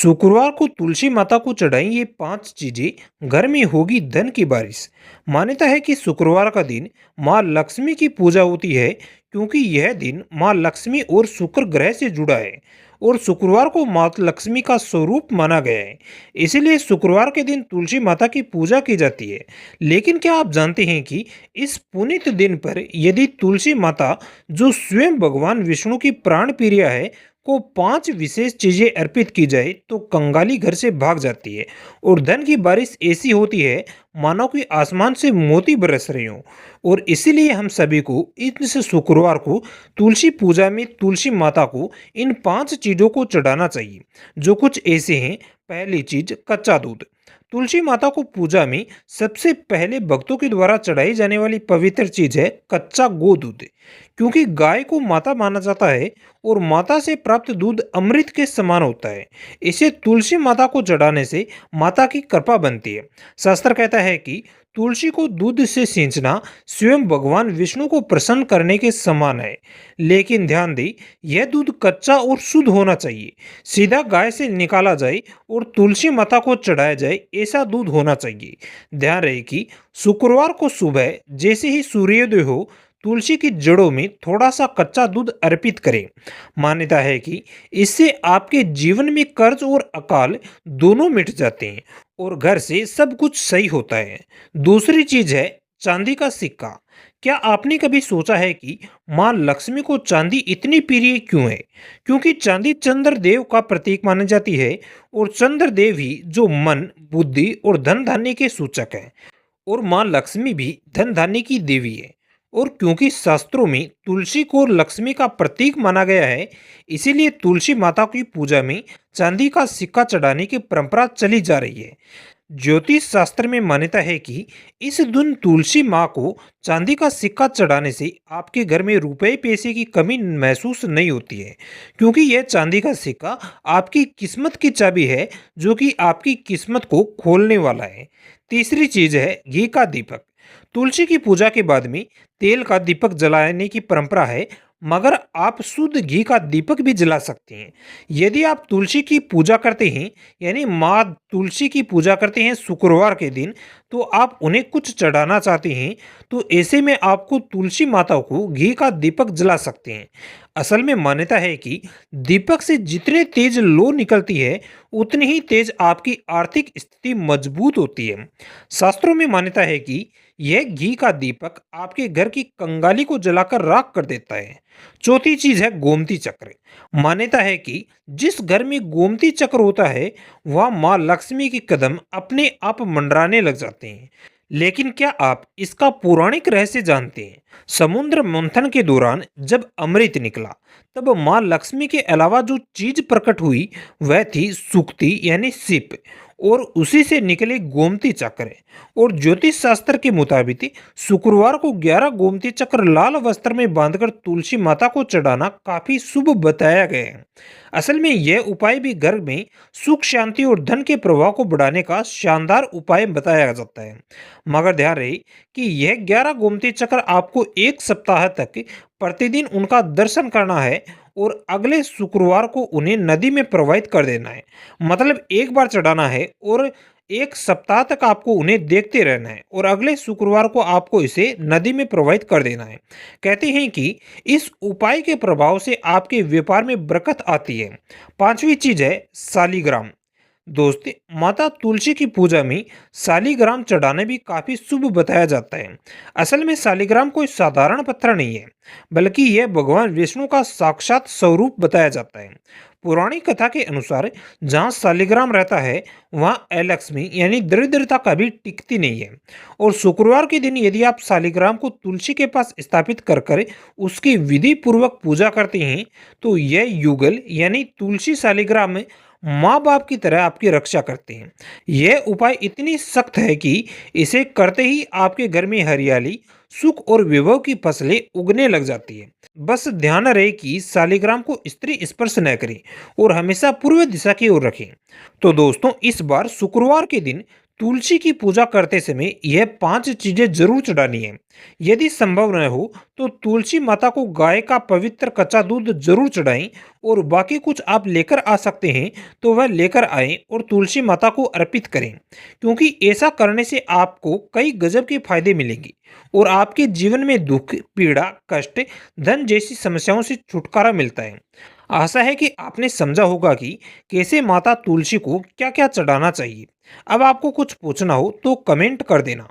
शुक्रवार को तुलसी माता को चढ़ाई ये 5 चीजें, घर में होगी धन की बारिश। मान्यता है कि शुक्रवार का दिन माँ लक्ष्मी की पूजा होती है, क्योंकि यह दिन माँ लक्ष्मी और शुक्र ग्रह से जुड़ा है और शुक्रवार को माँ लक्ष्मी का स्वरूप माना गया है। इसीलिए शुक्रवार के दिन तुलसी माता की पूजा की जाती है। लेकिन क्या आप जानते हैं कि इस पुनीत दिन पर यदि तुलसी माता, जो स्वयं भगवान विष्णु की प्राण प्रिया है, को 5 विशेष चीजें अर्पित की जाए तो कंगाली घर से भाग जाती है और धन की बारिश ऐसी होती है मानो कि आसमान से मोती बरस रहे हों। और इसीलिए हम सभी को इस शुक्रवार को तुलसी पूजा में तुलसी माता को इन 5 चीजों को चढ़ाना चाहिए, जो कुछ ऐसे हैं। पहली चीज, कच्चा दूध। तुलसी माता को पूजा में सबसे पहले भक्तों के द्वारा चढ़ाई जाने वाली पवित्र चीज है कच्चा गो दूध, क्योंकि गाय को माता माना जाता है और माता से प्राप्त दूध अमृत के समान होता है। इसे तुलसी माता को चढ़ाने से माता की कृपा बनती है। शास्त्र कहता है कि तुलसी को दूध से सींचना स्वयं भगवान विष्णु को प्रसन्न करने के समान है। लेकिन ध्यान दें, यह दूध कच्चा और शुद्ध होना चाहिए। सीधा गाय से निकाला जाए और तुलसी माता को चढ़ाया जाए, ऐसा दूध होना चाहिए। ध्यान रहे कि शुक्रवार को सुबह जैसे ही सूर्योदय हो, तुलसी की जड़ों में थोड़ा सा कच्चा दूध अर्पित करें। मान्यता है कि इससे आपके जीवन में कर्ज और अकाल दोनों मिट जाते हैं और घर से सब कुछ सही होता है। दूसरी चीज है चांदी का सिक्का। क्या आपने कभी सोचा है कि मां लक्ष्मी को चांदी इतनी प्रिय क्यों है? क्योंकि चांदी चंद्रदेव का प्रतीक मानी जाती है और चंद्रदेव ही जो मन, बुद्धि और धन धान्य के सूचक है। और मां लक्ष्मी भी धन धान्य की देवी है। और क्योंकि शास्त्रों में तुलसी को लक्ष्मी का प्रतीक माना गया है, इसीलिए तुलसी माता की पूजा में चांदी का सिक्का चढ़ाने की परंपरा चली जा रही है। ज्योतिष शास्त्र में मान्यता है कि इस दिन तुलसी माँ को चांदी का सिक्का चढ़ाने से आपके घर में रुपए पैसे की कमी महसूस नहीं होती है, क्योंकि यह चांदी का सिक्का आपकी किस्मत की चाबी है, जो कि आपकी किस्मत को खोलने वाला है। तीसरी चीज है घी का दीपक। तुलसी की पूजा के बाद में तेल का दीपक जलाने की परंपरा है, मगर आप शुद्ध घी का दीपक भी जला सकते हैं। यदि आप तुलसी की पूजा करते हैं, यानी माँ तुलसी की पूजा करते हैं शुक्रवार के दिन, तो आप उन्हें कुछ चढ़ाना चाहते हैं, तो ऐसे में आपको तुलसी माता को घी का दीपक जला सकते हैं। असल में मान्यता है कि दीपक से जितने तेज लो निकलती है, उतनी ही तेज आपकी आर्थिक स्थिति मजबूत होती है। शास्त्रों में मान्यता है कि यह घी का दीपक आपके घर की कंगाली को जलाकर राख कर देता है। चौथी चीज है गोमती चक्र। मान्यता है कि जिस घर में गोमती चक्र होता है, वह माँ लक्ष्मी के कदम अपने आप मंडराने लग जाते हैं। लेकिन क्या आप इसका पौराणिक रहस्य जानते हैं? समुद्र मंथन के दौरान जब अमृत निकला, तब माँ लक्ष्मी के अलावा जो चीज प्रकट हुई वह थी सुक्ति, यानी सिप, और उसी से निकले गोमती चक्र। और ज्योतिष शास्त्र के मुताबिक शुक्रवार को 11 गोमती चक्र लाल वस्त्र में बांधकर तुलसी माता को चढ़ाना काफी शुभ बताया गया है। असल में यह उपाय भी घर में सुख शांति और धन के प्रवाह को बढ़ाने का शानदार उपाय बताया जाता है। मगर ध्यान रहे कि यह 11 गोमती चक्र आपको एक सप्ताह तक प्रतिदिन उनका दर्शन करना है और अगले शुक्रवार को उन्हें नदी में प्रवाहित कर देना है। मतलब एक बार चढ़ाना है और एक सप्ताह तक आपको उन्हें देखते रहना है और अगले शुक्रवार को आपको इसे नदी में प्रवाहित कर देना है। कहते हैं कि इस उपाय के प्रभाव से आपके व्यापार में बरकत आती है। पांचवी चीज है शालिग्राम। दोस्त, माता तुलसी की पूजा में शालिग्राम चढ़ाना भी काफी शुभ बताया जाता है। असल में शालिग्राम कोई साधारण पत्थर नहीं है, बल्कि यह भगवान विष्णु का साक्षात स्वरूप बताया जाता है। पौराणिक कथा के अनुसार जहाँ शालिग्राम रहता है, वहाँ अलक्ष्मी यानी दरिद्रता कभी टिकती नहीं है। और शुक्रवार के दिन यदि आप शालिग्राम को तुलसी के पास स्थापित कर कर उसकी विधि पूर्वक पूजा करते हैं, तो यह युगल यानी तुलसी शालिग्राम माँ बाप की तरह आपकी रक्षा करते हैं। यह उपाय इतनी सख्त है कि इसे करते ही आपके घर में हरियाली, सुख और विभव की फसलें उगने लग जाती है। बस ध्यान रहे कि शालिग्राम को स्त्री स्पर्श न करें और हमेशा पूर्व दिशा की ओर रखें। तो दोस्तों, इस बार शुक्रवार के दिन तुलसी की पूजा करते समय यह 5 चीजें जरूर चढ़ानी है। यदि संभव न हो तो तुलसी माता को गाय का पवित्र कच्चा दूध जरूर चढ़ाएं और बाकी कुछ आप लेकर आ सकते हैं तो वह लेकर आएं और तुलसी माता को अर्पित करें, क्योंकि ऐसा करने से आपको कई गजब के फायदे मिलेंगे और आपके जीवन में दुख, पीड़ा, कष्ट, धन जैसी समस्याओं से छुटकारा मिलता है। आशा है कि आपने समझा होगा कि कैसे माता तुलसी को क्या क्या चढ़ाना चाहिए। अब आपको कुछ पूछना हो तो कमेंट कर देना।